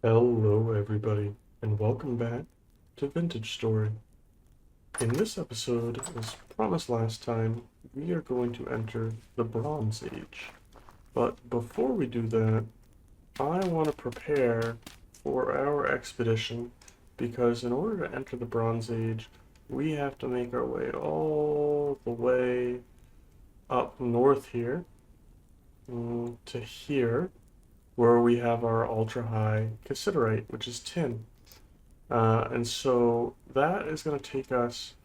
Hello everybody, and welcome back to Vintage Story. In this episode, as promised last time, we are going to enter the Bronze Age. But before we do that, I want to prepare for our expedition, because in order to enter the Bronze Age, we have to make our way all the way up north here, to here, where we have our ultra-high cassiterite, which is tin. And so that is going to take us,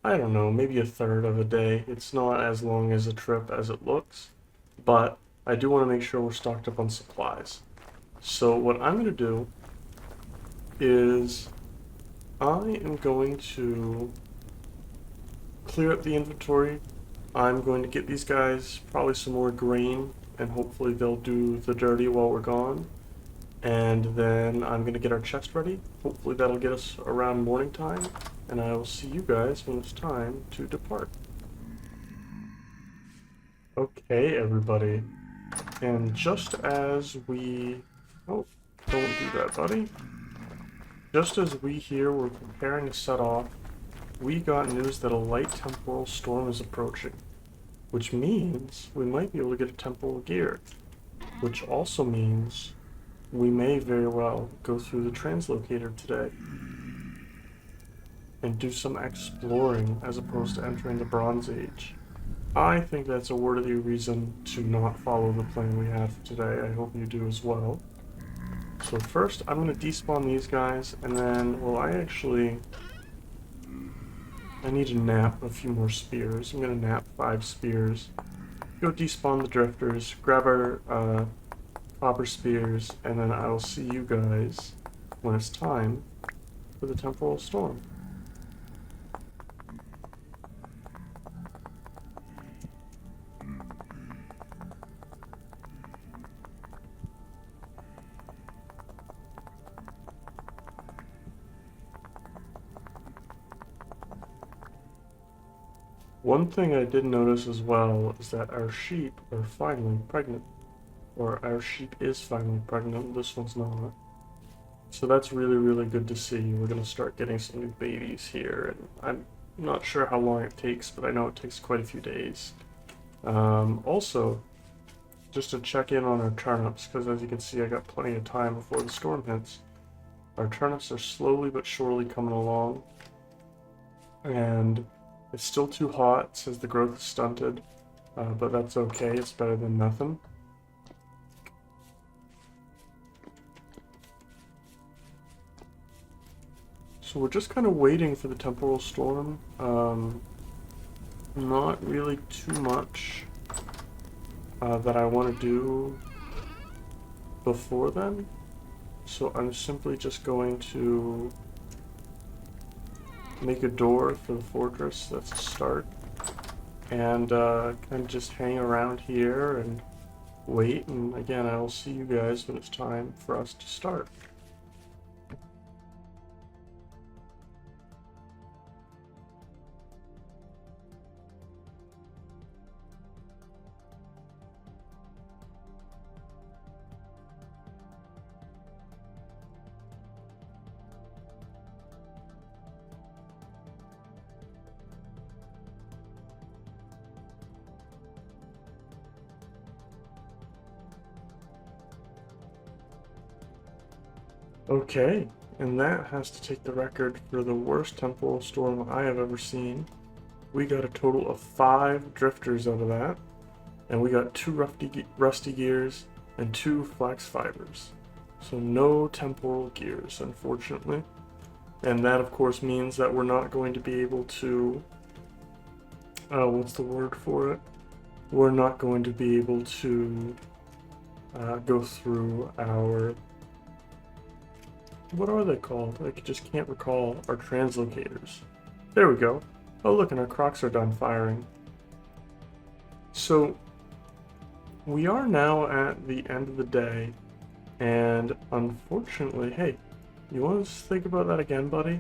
I don't know, maybe a third of a day. It's not as long as a trip as it looks, but I do want to make sure we're stocked up on supplies. So what I'm going to do is I am going to clear up the inventory. I'm going to get these guys probably some more grain, and hopefully they'll do the dirty while we're gone. And then I'm going to get our chest ready. Hopefully that'll get us around morning time. And I will see you guys when it's time to depart. Okay, everybody. And just as we... Oh, don't do that, buddy. Just as we here were preparing to set off, we got news that a light temporal storm is approaching. Which means we might be able to get a temporal gear. Which also means we may very well go through the translocator today and do some exploring as opposed to entering the Bronze Age. I think that's a worthy reason to not follow the plan we have for today. I hope you do as well. So first, I'm going to despawn these guys, and then, well, I need to nap a few more spears. I'm going to nap 5 spears. Go despawn the drifters, grab our copper spears, and then I will see you guys when it's time for the temporal storm. One thing I did notice as well is that our sheep are finally pregnant. Or our sheep is finally pregnant, this one's not. So that's really, really good to see. We're going to start getting some new babies here, and I'm not sure how long it takes, but I know it takes quite a few days. Also, just to check in on our turnips, because as you can see I got plenty of time before the storm hits. Our turnips are slowly but surely coming along, and it's still too hot, it says the growth is stunted, but that's okay, it's better than nothing. So we're just kind of waiting for the temporal storm. Not really too much that I want to do before then. So I'm simply just going to make a door for the fortress. That's a start. And kind of just hang around here and wait. And again, I will see you guys when it's time for us to start. Okay, and that has to take the record for the worst temporal storm I have ever seen. We got a total of 5 drifters out of that, and we got 2 rusty gears and 2 flax fibers. So no temporal gears, unfortunately. And that, of course, means that we're not going to be able to... what's the word for it? We're not going to be able to go through our... What are they called? I just can't recall. Our translocators. There we go. Oh look, and our crocs are done firing. So, we are now at the end of the day, and unfortunately, hey, you want to think about that again, buddy?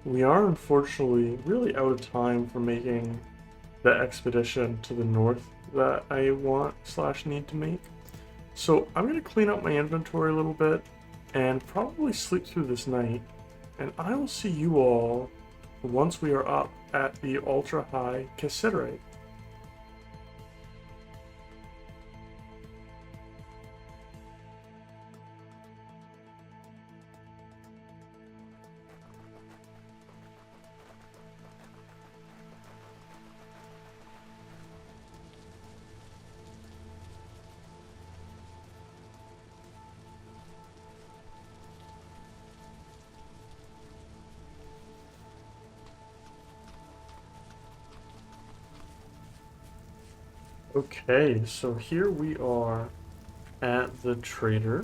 We are unfortunately really out of time for making the expedition to the north that I want / need to make. So I'm going to clean up my inventory a little bit and probably sleep through this night. And I will see you all once we are up at the ultra high cassiterite. Okay, so here we are at the trader,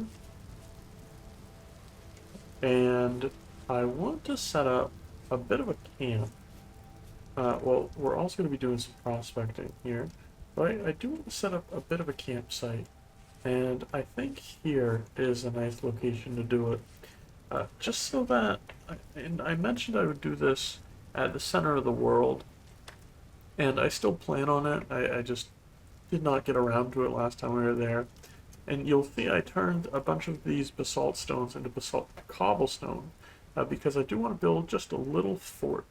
and I want to set up a bit of a camp. Well, we're also going to be doing some prospecting here, but I do want to set up a bit of a campsite, and I think here is a nice location to do it. Just so that, and I mentioned I would do this at the center of the world, and I still plan on it. I just did not get around to it last time we were there. And you'll see I turned a bunch of these basalt stones into basalt cobblestone because I do want to build just a little fort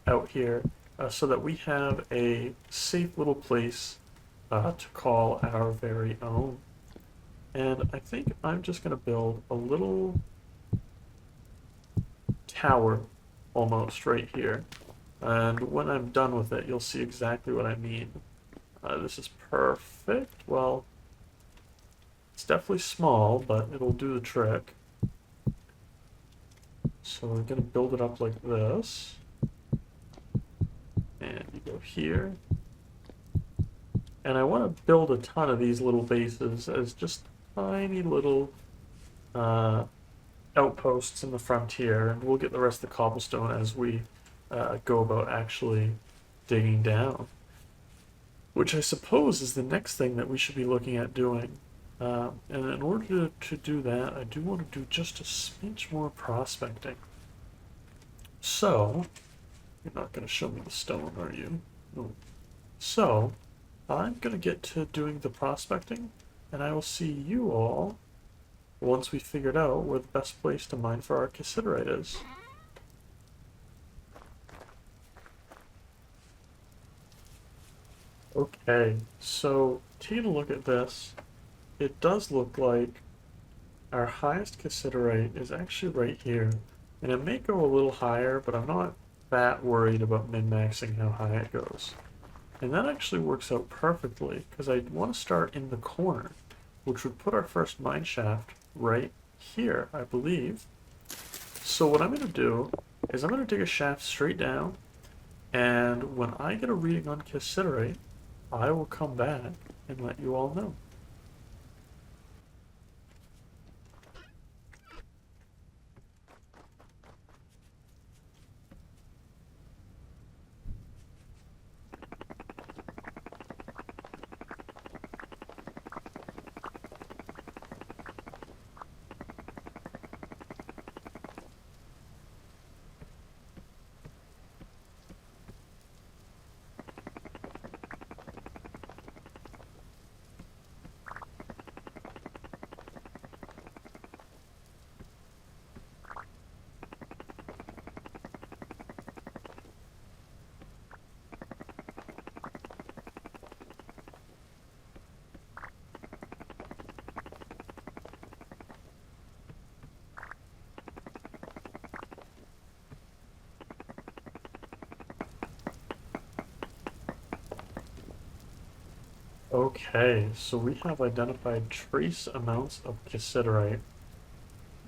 out here so that we have a safe little place to call our very own. And I think I'm just going to build a little tower almost right here. And when I'm done with it, you'll see exactly what I mean. This is perfect. Well, it's definitely small, but it'll do the trick. So we're going to build it up like this. And you go here. And I want to build a ton of these little bases as just tiny little outposts in the frontier. And we'll get the rest of the cobblestone as we go about actually digging down. Which I suppose is the next thing that we should be looking at doing. And in order to do that, I do want to do just a smidge more prospecting. So, you're not going to show me the stone, are you? No. So, I'm going to get to doing the prospecting, and I will see you all once we figured out where the best place to mine for our cassiterite is. Okay, so taking a look at this, it does look like our highest cassiterite is actually right here. And it may go a little higher, but I'm not that worried about min-maxing how high it goes. And that actually works out perfectly, because I want to start in the corner, which would put our first mine shaft right here, I believe. So what I'm going to do is I'm going to dig a shaft straight down, and when I get a reading on cassiterite, I will come back and let you all know. Okay, so we have identified trace amounts of cassiterite,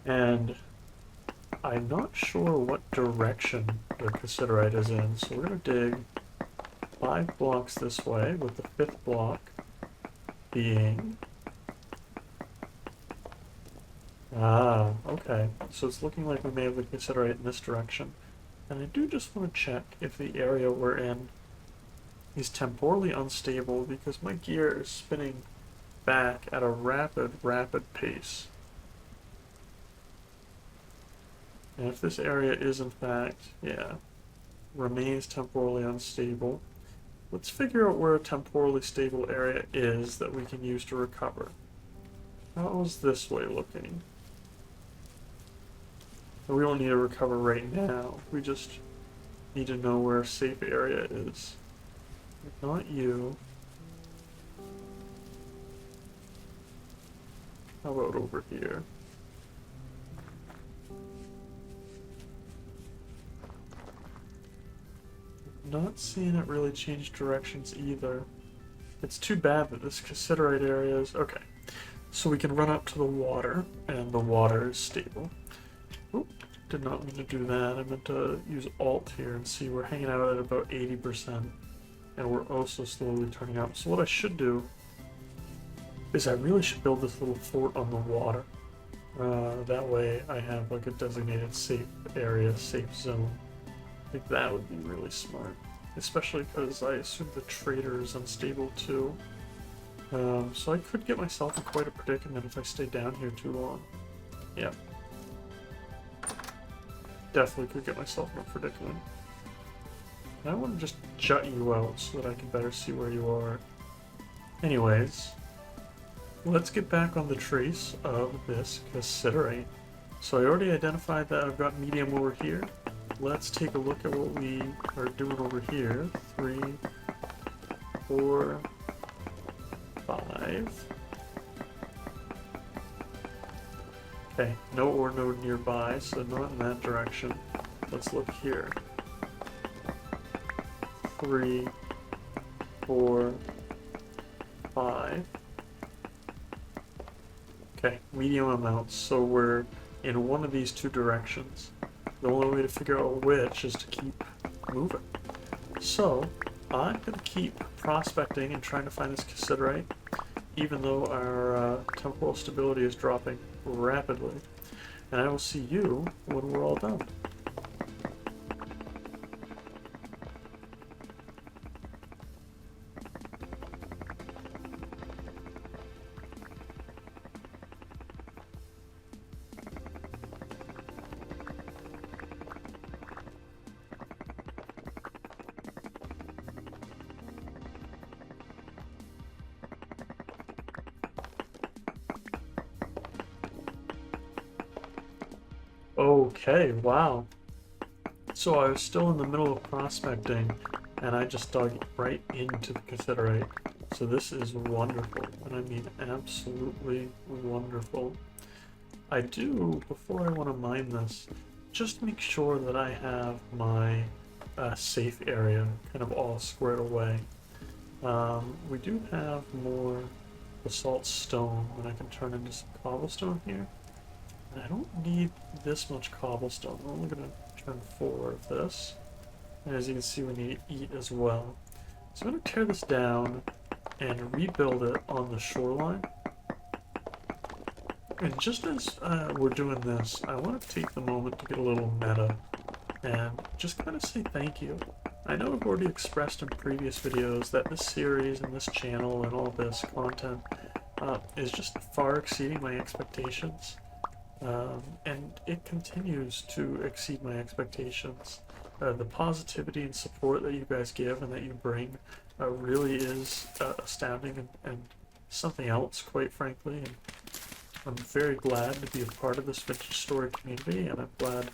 and I'm not sure what direction the cassiterite is in, so we're going to dig 5 blocks this way, with the 5th block being... Ah, okay, so it's looking like we may have the cassiterite in this direction, and I do just want to check if the area we're in is temporally unstable because my gear is spinning back at a rapid pace. And if this area is in fact, remains temporally unstable, let's figure out where a temporally stable area is that we can use to recover. How's this way looking? We don't need to recover right now. We just need to know where a safe area is. Not you. How about over here? Not seeing it really change directions either. It's too bad that this cassiterite area is... Okay, so we can run up to the water, and the water is stable. Oop, did not mean to do that. I meant to use Alt here and see we're hanging out at about 80%, and we're also slowly turning up. So what I should do is I really should build this little fort on the water. That way I have like a designated safe area, safe zone. I think that would be really smart, especially because I assume the trader is unstable too. So I could get myself in quite a predicament if I stay down here too long. Yeah. Definitely could get myself in a predicament. I want to just jut you out so that I can better see where you are. Anyways, let's get back on the trace of this cassiterite. So I already identified that I've got medium over here. Let's take a look at what we are doing over here. 3, 4, 5. Okay, no ore node nearby, so not in that direction. Let's look here. 3, 4, 5. Okay, medium amounts, so we're in one of these two directions. The only way to figure out which is to keep moving. So, I'm going to keep prospecting and trying to find this cassiterite, even though our temporal stability is dropping rapidly. And I will see you when we're all done. Okay, wow. So I was still in the middle of prospecting, and I just dug right into the cassiterite. So this is wonderful, and I mean absolutely wonderful. I do, before I want to mine this, just make sure that I have my safe area kind of all squared away. We do have more basalt stone that I can turn into some cobblestone here. I don't need this much cobblestone. I'm only going to turn 4 of this. And as you can see, we need to eat as well. So I'm going to tear this down and rebuild it on the shoreline. And just as we're doing this, I want to take the moment to get a little meta and just kind of say thank you. I know I've already expressed in previous videos that this series and this channel and all this content is just far exceeding my expectations. And it continues to exceed my expectations. The positivity and support that you guys give and that you bring really is astounding and something else, quite frankly. And I'm very glad to be a part of this vintage story community, and I'm glad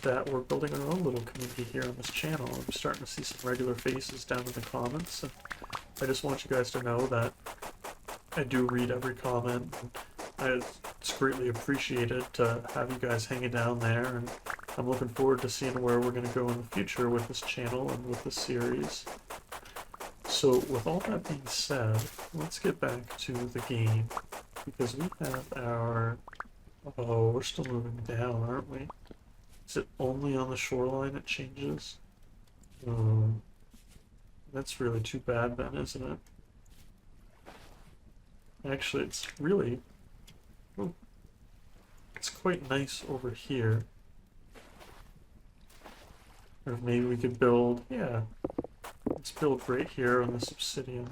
that we're building our own little community here on this channel. I'm starting to see some regular faces down in the comments, and I just want you guys to know that I do read every comment. It's greatly appreciated to have you guys hanging down there, and I'm looking forward to seeing where we're going to go in the future with this channel and with this series. So with all that being said, let's get back to the game, because we have our... Oh, we're still moving down, aren't we? Is it only on the shoreline it changes? That's really too bad then, isn't it? Actually, it's really... Oh, it's quite nice over here. Or maybe we could build... Yeah. Let's build right here on this obsidian.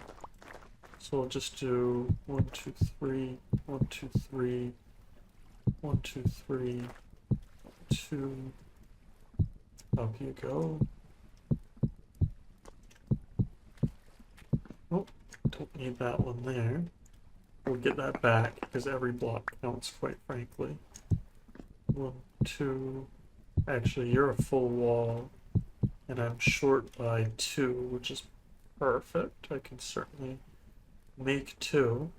So we'll just do 1, 2, 3, 1, 2, 3, 1, 2, 3, 2. Up you go. Oh, don't need that one there. we'll get that back because every block counts, quite frankly. 1, 2. Actually, you're a full wall, and I'm short by 2, which is perfect. I can certainly make 2.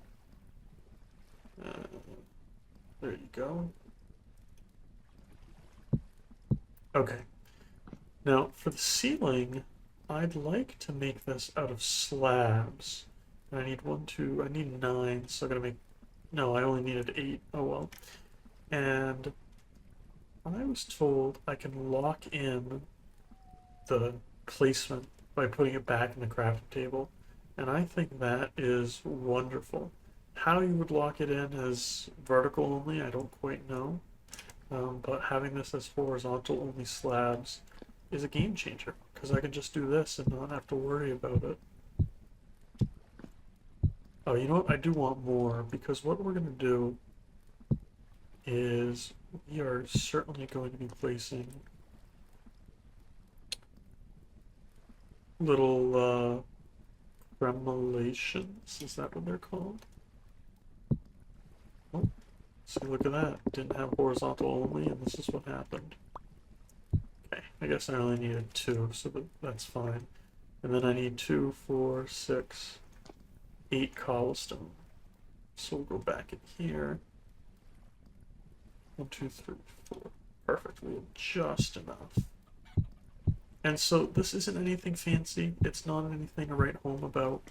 There you go. Okay. Now, for the ceiling, I'd like to make this out of slabs. And I need 1, 2, I need 9, so I'm gonna make, no, I only needed 8, oh well. And I was told I can lock in the placement by putting it back in the crafting table, and I think that is wonderful. How you would lock it in as vertical only, I don't quite know, but having this as horizontal only slabs is a game changer, because I can just do this and not have to worry about it. Oh, you know what? I do want more, because what we're going to do is we are certainly going to be placing little tremulations. Is that what they're called? Oh, see, look at that. Didn't have horizontal only, and this is what happened. Okay, I guess I only needed 2, so that's fine. And then I need 2, 4, 6, 8 cobblestone. So we'll go back in here. 1, 2, 3, 4. Perfect. We have just enough. And so this isn't anything fancy. It's not anything to write home about,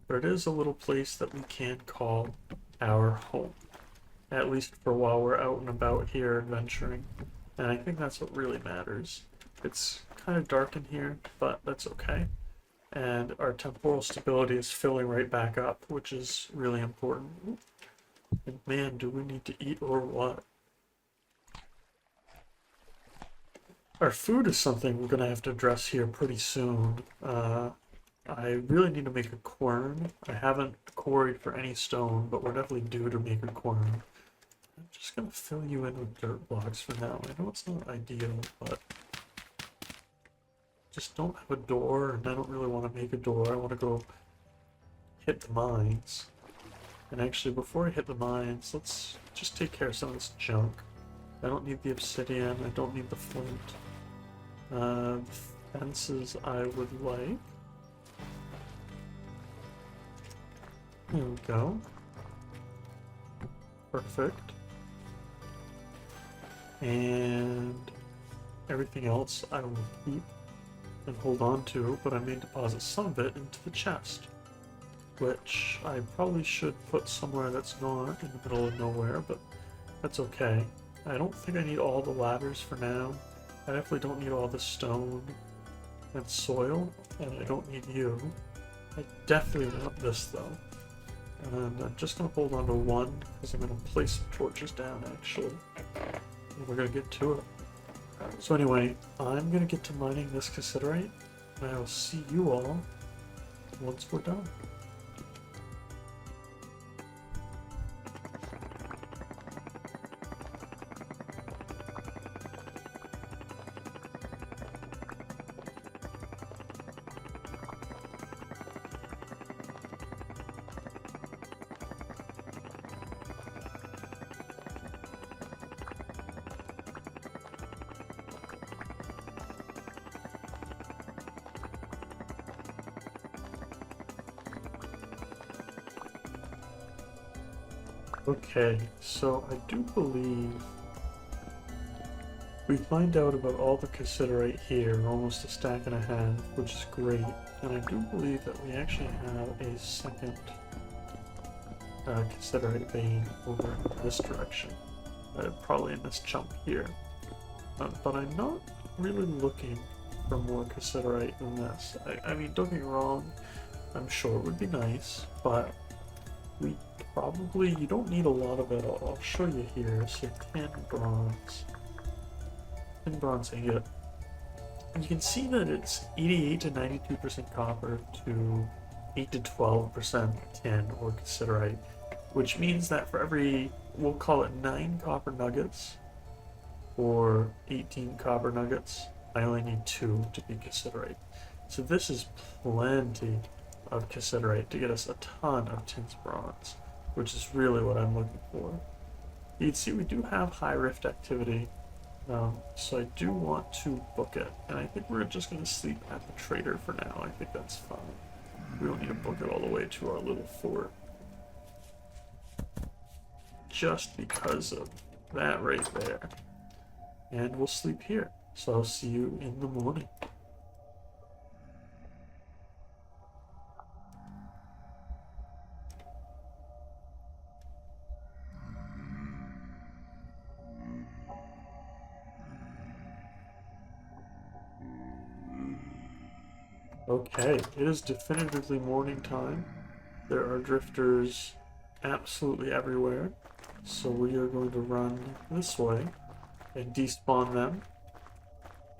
but it is a little place that we can call our home. At least for while we're out and about here adventuring. And I think that's what really matters. It's kind of dark in here, but that's okay. And our temporal stability is filling right back up, which is really important. And man, do we need to eat or what? Our food is something we're going to have to address here pretty soon. I really need to make a quern. I haven't quarried for any stone, but we're definitely due to make a quern. I'm just going to fill you in with dirt blocks for now. I know it's not ideal, but just don't have a door, and I don't really want to make a door. I want to go hit the mines. And actually, before I hit the mines, let's just take care of some of this junk. I don't need the obsidian. I don't need the flint. The fences I would like. There we go. Perfect. And everything else I will keep and hold on to, but I may deposit some of it into the chest, which I probably should put somewhere that's not in the middle of nowhere, but that's okay. I don't think I need all the ladders for now. I definitely don't need all the stone and soil, and I don't need you. I definitely want this though. And I'm just going to hold on to 1, because I'm going to place some torches down actually. And we're going to get to it. So anyway, I'm going to get to mining this cassiterite, and I will see you all once we're done. Okay, so I do believe we find out about all the cassiterite here, almost a stack and a half, which is great. And I do believe that we actually have a second cassiterite vein over in this direction, probably in this chunk here. But I'm not really looking for more cassiterite than this. I mean, don't get me wrong, I'm sure it would be nice, but we probably, you don't need a lot of it. I'll show you here. So 10 bronze. 10 bronze ingot. And you can see that it's 88 to 92% copper to 8 to 12% tin or cassiterite, which means that for every, we'll call it 9 copper nuggets or 18 copper nuggets, I only need 2 to be cassiterite. So this is plenty of cassiterite to get us a ton of tin bronze. which is really what I'm looking for. You can see we do have high rift activity, so I do want to book it. And I think we're just going to sleep at the trader for now. I think that's fine. We don't need to book it all the way to our little fort. Just because of that right there. And we'll sleep here. So I'll see you in the morning. Okay, it is definitively morning time. There are drifters absolutely everywhere. So we are going to run this way and despawn them.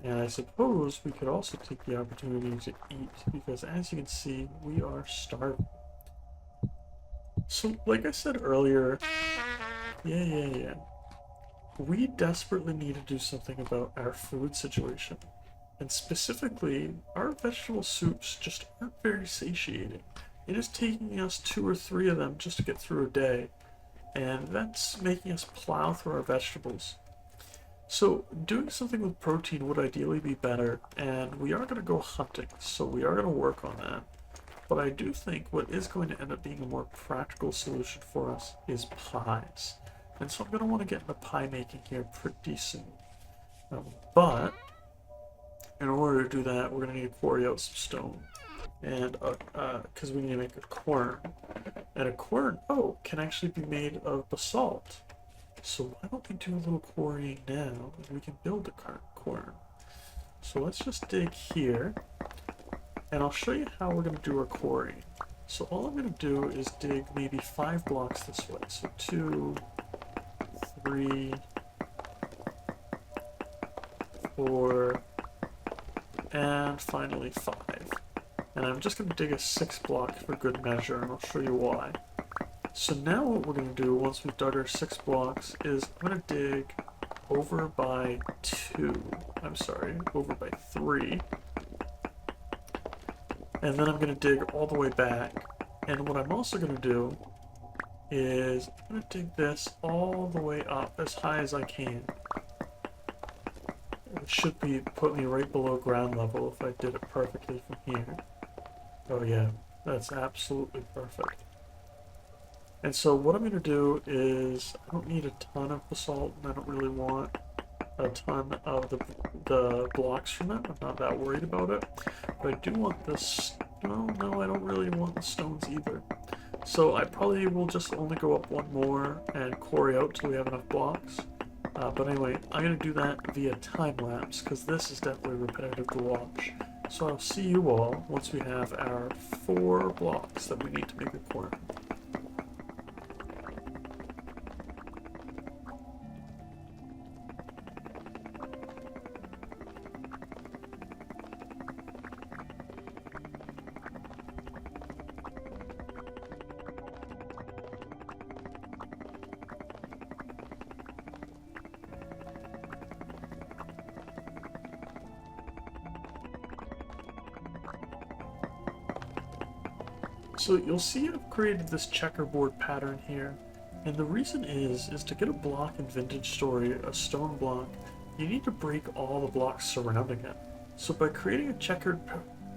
And I suppose we could also take the opportunity to eat, because as you can see, we are starving. So, like I said earlier, yeah. We desperately need to do something about our food situation. And specifically, our vegetable soups just aren't very satiating. It is taking us 2 or 3 of them just to get through a day. And that's making us plow through our vegetables. So doing something with protein would ideally be better, and we are going to go hunting, so we are going to work on that. But I do think what is going to end up being a more practical solution for us is pies. And so I'm going to want to get into pie making here pretty soon. But in order to do that, we're going to need to quarry out some stone. And because we need to make a quern. And a quern, can actually be made of basalt. So why don't we do a little quarrying now, and we can build a quern. So let's just dig here, and I'll show you how we're going to do our quarrying. So all I'm going to do is dig maybe 5 blocks this way. So 2, 3, 4, and finally 5. And I'm just going to dig a 6th block for good measure, and I'll show you why. So now what we're going to do, once we've dug our 6 blocks, is I'm going to dig over by 3. And then I'm going to dig all the way back. And what I'm also going to do is I'm going to dig this all the way up as high as I can. It should put me right below ground level if I did it perfectly from here. Oh yeah, that's absolutely perfect. And so what I'm going to do is, I don't need a ton of basalt, and I don't really want a ton of the blocks from it. I'm not that worried about it. But I do want this. No, I don't really want the stones either. So I probably will just only go up 1 more and quarry out till we have enough blocks. But anyway, I'm going to do that via time lapse, because this is definitely repetitive to watch. So I'll see you all once we have our 4 blocks that we need to make a quern. So you'll see I've created this checkerboard pattern here, and the reason is to get a block in Vintage Story, a stone block, you need to break all the blocks surrounding it. So by creating a checkered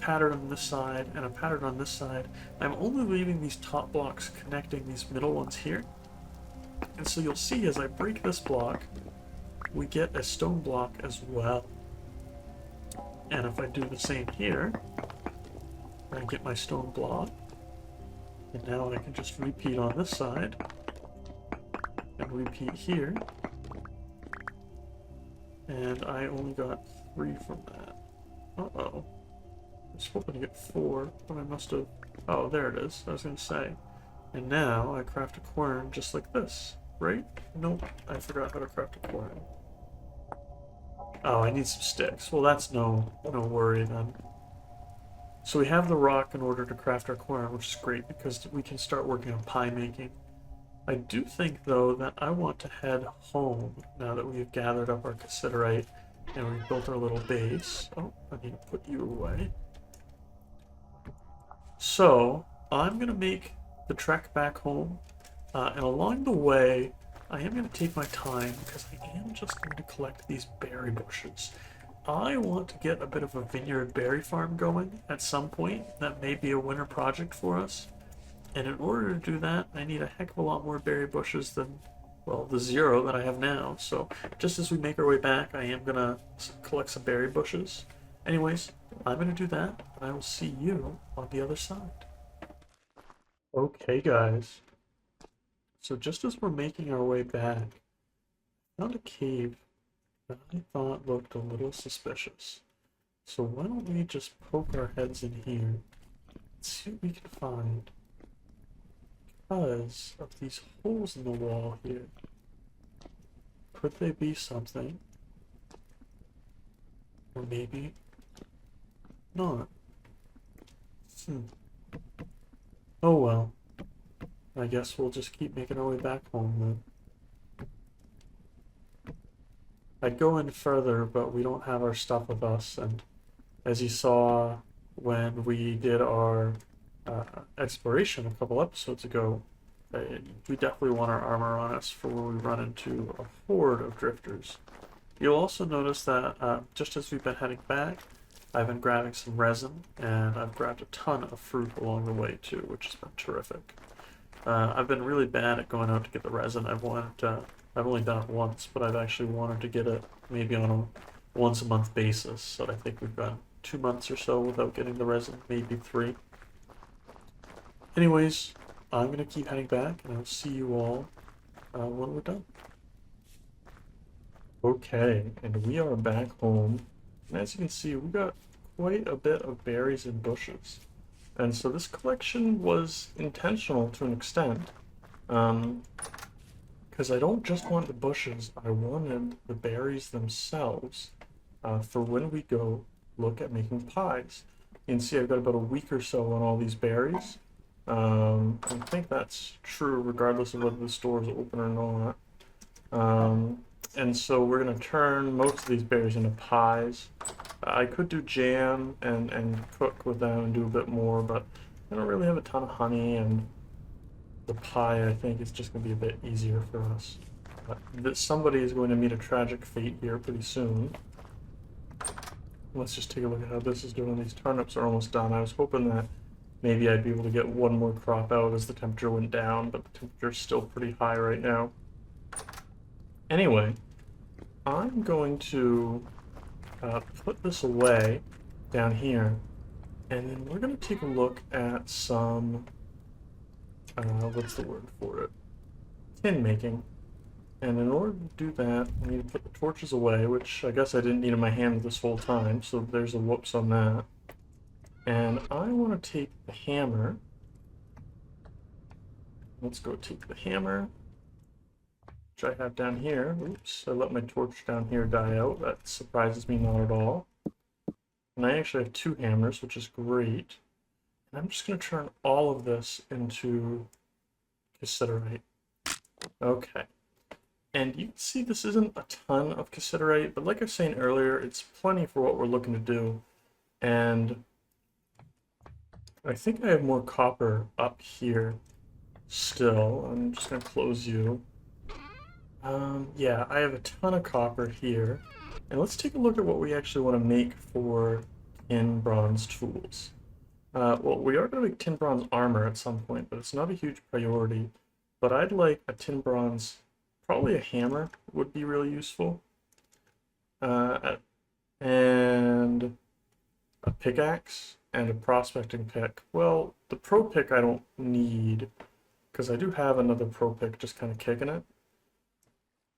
pattern on this side and a pattern on this side, I'm only leaving these top blocks connecting these middle ones here. And so you'll see as I break this block, we get a stone block as well. And if I do the same here, I get my stone block. And now I can just repeat on this side, and repeat here, and I only got 3 from that. Uh-oh. I was hoping to get 4, but I must have... Oh, there it is, I was going to say. And now I craft a quern just like this, right? Nope, I forgot how to craft a quern. Oh, I need some sticks. Well, that's no worry then. So we have the rock in order to craft our quern, which is great because we can start working on pie making. I do think, though, that I want to head home now that we've gathered up our cassiterite and we've built our little base. Oh, I need to put you away. So I'm going to make the trek back home, And along the way, I am going to take my time because I am just going to collect these berry bushes. I want to get a bit of a vineyard berry farm going at some point. That may be a winter project for us. And in order to do that, I need a heck of a lot more berry bushes than, well, the 0 that I have now. So just as we make our way back, I am going to collect some berry bushes. Anyways, I'm going to do that, and I will see you on the other side. Okay, guys. So just as we're making our way back, I found a cave that I thought looked a little suspicious. So why don't we just poke our heads in here and see what we can find. Because of these holes in the wall here. Could they be something? Or maybe not. Oh well. I guess we'll just keep making our way back home then. I'd go in further, but we don't have our stuff with us, and as you saw when we did our exploration a couple episodes ago, we definitely want our armor on us for when we run into a horde of drifters. You'll also notice that just as we've been heading back, I've been grabbing some resin, and I've grabbed a ton of fruit along the way too, which has been terrific. I've been really bad at going out to get the resin. I've only done it once, but I've actually wanted to get it maybe on a once a month basis. So I think we've gone 2 months or so without getting the resin, maybe 3. Anyways, I'm gonna keep heading back, and I'll see you all when we're done. Okay, and we are back home, and as you can see, we got quite a bit of berries and bushes. And so this collection was intentional to an extent, because I don't just want the bushes, I wanted the berries themselves for when we go look at making pies. You can see I've got about a week or so on all these berries. I think that's true regardless of whether the store is open or not. And so we're going to turn most of these berries into pies. I could do jam and cook with them and do a bit more, but I don't really have a ton of honey, and the pie I think is just going to be a bit easier for us. Somebody is going to meet a tragic fate here pretty soon. Let's just take a look at how this is doing. These turnips are almost done. I was hoping that maybe I'd be able to get one more crop out as the temperature went down, but the temperature's still pretty high right now. Anyway, I'm going to put this away down here, and then we're going to take a look at some, what's the word for it? Tin making. And in order to do that, I need to put the torches away, which I guess I didn't need in my hand this whole time, so there's a whoops on that. And I want to take the hammer. Let's go take the hammer, which I have down here. Oops, I let my torch down here die out. That surprises me not at all. And I actually have 2 hammers, which is great. And I'm just going to turn all of this into cassiterite. Okay. And you can see this isn't a ton of cassiterite, but like I was saying earlier, it's plenty for what we're looking to do. And I think I have more copper up here still. I'm just going to close you. Yeah, I have a ton of copper here. And let's take a look at what we actually want to make for tin bronze tools. Well, we are going to make tin bronze armor at some point, but it's not a huge priority. But I'd like a tin bronze, probably a hammer would be really useful. And a pickaxe and a prospecting pick. Well, the pro pick I don't need, because I do have another pro pick just kind of kicking it.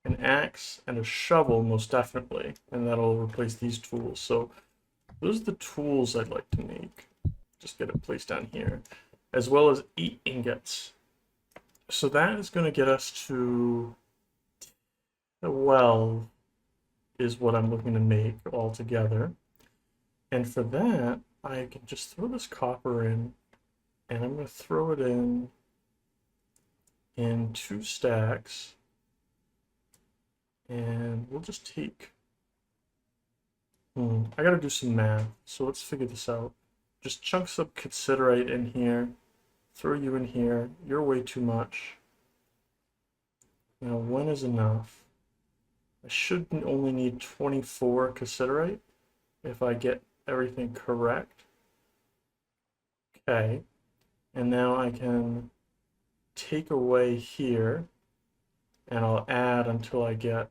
An axe and a shovel, most definitely, and that'll replace these tools. So those are the tools I'd like to make. Just get it placed down here, as well as 8 ingots. So that is going to get us to 12 is what I'm looking to make altogether. And for that, I can just throw this copper in, and I'm going to throw it in 2 stacks. And we'll just take, I gotta do some math, so let's figure this out. Just chunk some cassiterite in here, throw you in here, you're way too much. Now, when is enough? I should only need 24 cassiterite if I get everything correct. Okay, and now I can take away here, and I'll add until I get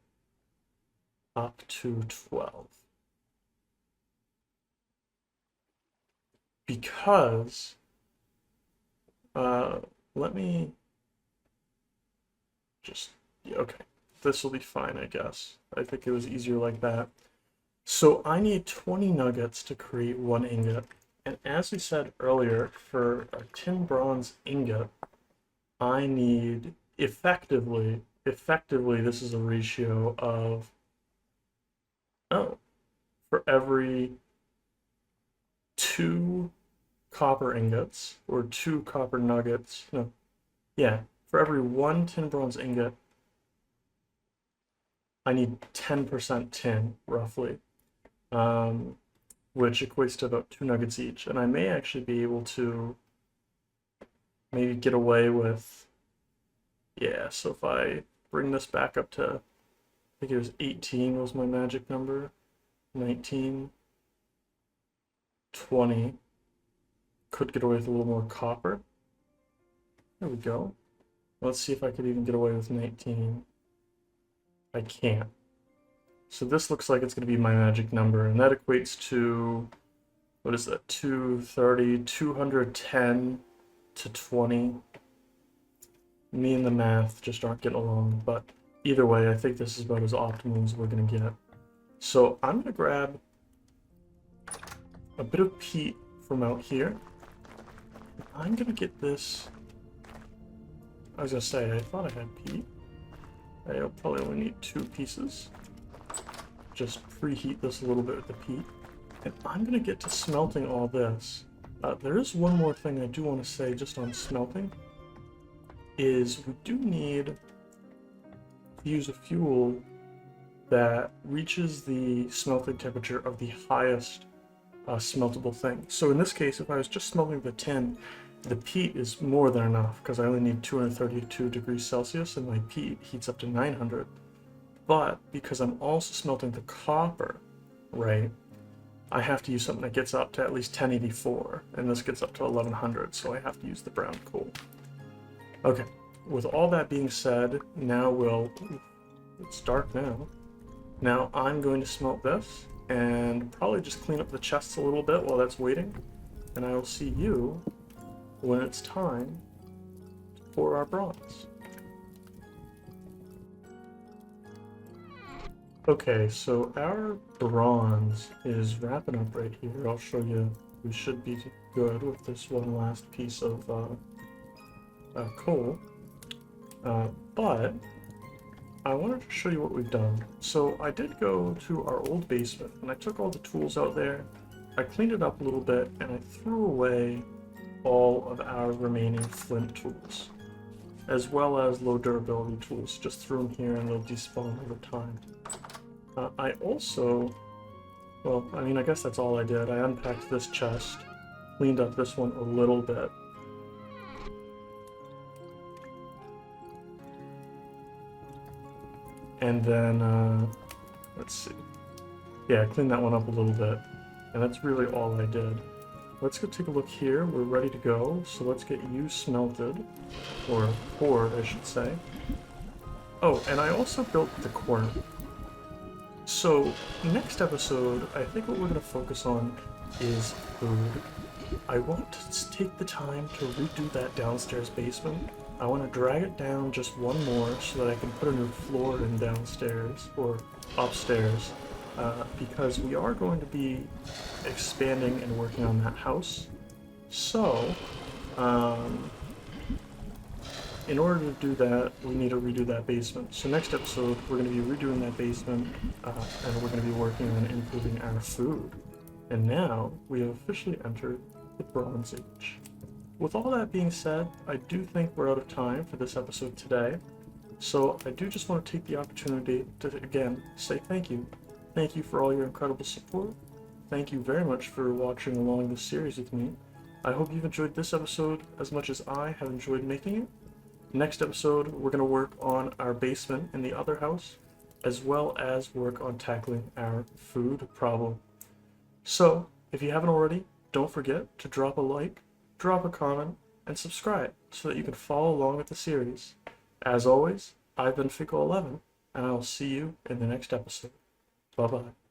up to 12. Because, let me just, okay, this will be fine, I guess. I think it was easier like that. So I need 20 nuggets to create 1 ingot. And as we said earlier, for a tin bronze ingot, I need effectively, this is a ratio of, for every 2 copper ingots, or 2 copper nuggets, no, yeah, for every 1 tin bronze ingot, I need 10% tin, roughly, which equates to about 2 nuggets each. And I may actually be able to maybe get away with, yeah, so if I bring this back up to, I think it was 18 was my magic number, 19, 20, could get away with a little more copper. There we go. Let's see if I could even get away with 19. I can't. So this looks like it's going to be my magic number, and that equates to, what is that, 230, 210 to 20. Me and the math just aren't getting along, but either way, I think this is about as optimal as we're going to get. So I'm going to grab a bit of peat from out here. I'm going to get this, I was going to say, I thought I had peat. I'll probably only need 2 pieces. Just preheat this a little bit with the peat. And I'm going to get to smelting all this. There is one more thing I do want to say just on smelting, is we do need to use a fuel that reaches the smelting temperature of the highest smeltable thing. So in this case, if I was just smelting the tin, the peat is more than enough because I only need 232 degrees Celsius and my peat heats up to 900. But because I'm also smelting the copper, right, I have to use something that gets up to at least 1084, and this gets up to 1100, so I have to use the brown coal. Okay, with all that being said, now it's dark now. Now I'm going to smelt this, and probably just clean up the chests a little bit while that's waiting, and I will see you when it's time to pour our bronze. Okay, so our bronze is wrapping up right here. I'll show you. We should be good with this one last piece of coal. But I wanted to show you what we've done. So I did go to our old basement, and I took all the tools out there. I cleaned it up a little bit, and I threw away all of our remaining flint tools, as well as low durability tools. Just threw them here, and they'll despawn over time. I also, well, I mean, I guess that's all I did. I unpacked this chest, cleaned up this one a little bit. And then, let's see. Yeah, I cleaned that one up a little bit. And that's really all I did. Let's go take a look here. We're ready to go. So let's get you smelted. Or poured, I should say. Oh, and I also built the quern. So, next episode, I think what we're going to focus on is food. I want to take the time to redo that downstairs basement. I want to drag it down just one more so that I can put a new floor in downstairs, or upstairs, because we are going to be expanding and working on that house. So, in order to do that, we need to redo that basement. So next episode, we're going to be redoing that basement, and we're going to be working on improving our food. And now, we have officially entered the Bronze Age. With all that being said, I do think we're out of time for this episode today. So I do just want to take the opportunity to, again, say thank you. Thank you for all your incredible support. Thank you very much for watching along this series with me. I hope you've enjoyed this episode as much as I have enjoyed making it. Next episode, we're going to work on our basement in the other house, as well as work on tackling our food problem. So, if you haven't already, don't forget to drop a like, drop a comment, and subscribe so that you can follow along with the series. As always, I've been Fico11, and I'll see you in the next episode. Bye-bye.